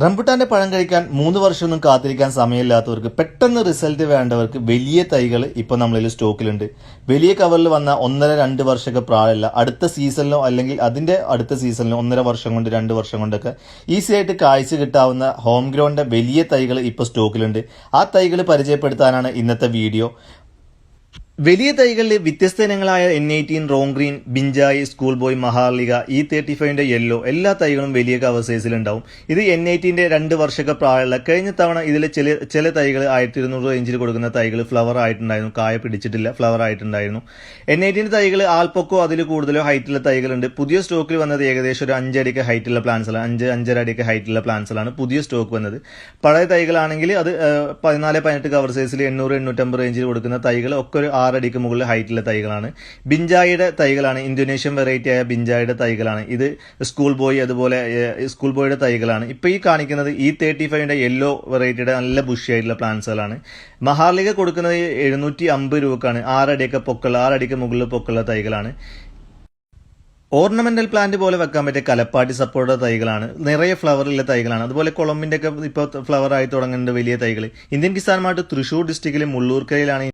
റംബുട്ടാന്റെ പഴം കഴിക്കാൻ 3 വർഷമൊന്നും കാത്തിരിക്കാൻ സമയമില്ലാത്തവർക്ക് പെട്ടെന്ന് റിസൾട്ട് വേണ്ടവർക്ക് വലിയ തൈകൾ ഇപ്പോൾ നമ്മളിൽ സ്റ്റോക്കിലുണ്ട്. വലിയ കവറിൽ വന്ന 1.5-2 വർഷമൊക്കെ പ്രായമില്ല, അടുത്ത സീസണിലോ അല്ലെങ്കിൽ അതിന്റെ അടുത്ത സീസണിലോ 1.5 വർഷം കൊണ്ട് 2 വർഷം കൊണ്ടൊക്കെ ഈസി ആയിട്ട് കായ്ച്ച കിട്ടാവുന്ന ഹോം ഗ്രൗണ്ടിന്റെ വലിയ തൈകൾ ഇപ്പോൾ സ്റ്റോക്കിലുണ്ട്. ആ തൈകൾ പരിചയപ്പെടുത്താനാണ് ഇന്നത്തെ വീഡിയോ. വലിയ തൈകളിൽ വ്യത്യസ്ത ഇനങ്ങളായ N18, റോങ് ഗ്രീൻ, ബിഞ്ചായി, സ്കൂൾ ബോയ്, മഹാർലിക, E35ന്റെ യെല്ലോ എല്ലാ തൈകളും വലിയ കവർ സൈസിൽ ഉണ്ടാവും. ഇത് N18ന്റെ 2 വർഷമൊക്കെ പ്രായമുള്ള. കഴിഞ്ഞ തവണ ഇതിൽ ചില തൈകൾ 1200 റേഞ്ചിൽ കൊടുക്കുന്ന തൈകൾ ഫ്ലവർ ആയിട്ടുണ്ടായിരുന്നു, കായ പിടിച്ചിട്ടില്ല, ഫ്ലവർ ആയിട്ടുണ്ടായിരുന്നു. N18 തൈകൾ ആൽപ്പൊക്കോ അതിൽ കൂടുതലോ ഹൈറ്റുള്ള തൈകളുണ്ട്. പുതിയ സ്റ്റോക്കിൽ വന്നത് ഏകദേശം ഒരു 5 അടിക്ക് ഹൈറ്റുള്ള പ്ലാന്റ്സുകളാണ്, 5-5.5 അടിക്ക് ഹൈറ്റുള്ള പ്ലാന്റ്സുകളാണ് പുതിയ സ്റ്റോക്ക് വന്നത്. പഴയ തൈകളാണെങ്കിൽ അത് 14-18 കവർ സൈസിൽ 800-850 റേഞ്ചിൽ കൊടുക്കുന്ന തൈകൾ ഒക്കെ ഒരു 6 അടിക്ക് മുകളിൽ ഹൈറ്റുള്ള തൈകളാണ്. ബിഞ്ചായിയുടെ തൈകളാണ്, ഇന്തോനേഷ്യൻ വെറൈറ്റി ആയ ബിഞ്ചായിയുടെ തൈകളാണ്. ഇത് സ്കൂൾ ബോയ്, അതുപോലെ സ്കൂൾ ബോയുടെ തൈകളാണ്. ഇപ്പോൾ ഈ കാണിക്കുന്നത് E35ന്റെ യെല്ലോ വെറൈറ്റിയുടെ നല്ല ബുഷി ആയിട്ടുള്ള പ്ലാന്റ്സുകളാണ്. മഹാർലിക കൊടുക്കുന്നത് 750 രൂപക്കാണ്. 6 അടിയൊക്കെ പൊക്കുള്ള, 6 അടിക്ക് മുകളിൽ പൊക്കുള്ള തൈകളാണ്. ഓർണമെന്റൽ പ്ലാന്റ് പോലെ വെക്കാൻ പറ്റിയ കലപ്പാട്ടി സപ്പോർട്ട തൈകളാണ്, നിറയെ ഫ്ലവറുള്ള തൈകളാണ്. അതുപോലെ കൊളംബിന്റെ ഒക്കെ ഇപ്പോൾ ഫ്ലവർ ആയി തുടങ്ങുന്നുണ്ട് വലിയ തൈകൾ. ഇന്ത്യൻ കിസാൻ മാർട്ട് തൃശ്ശൂർ ഡിസ്ട്രിക്റ്റിലെ മുള്ളൂർക്കരയിലാണ്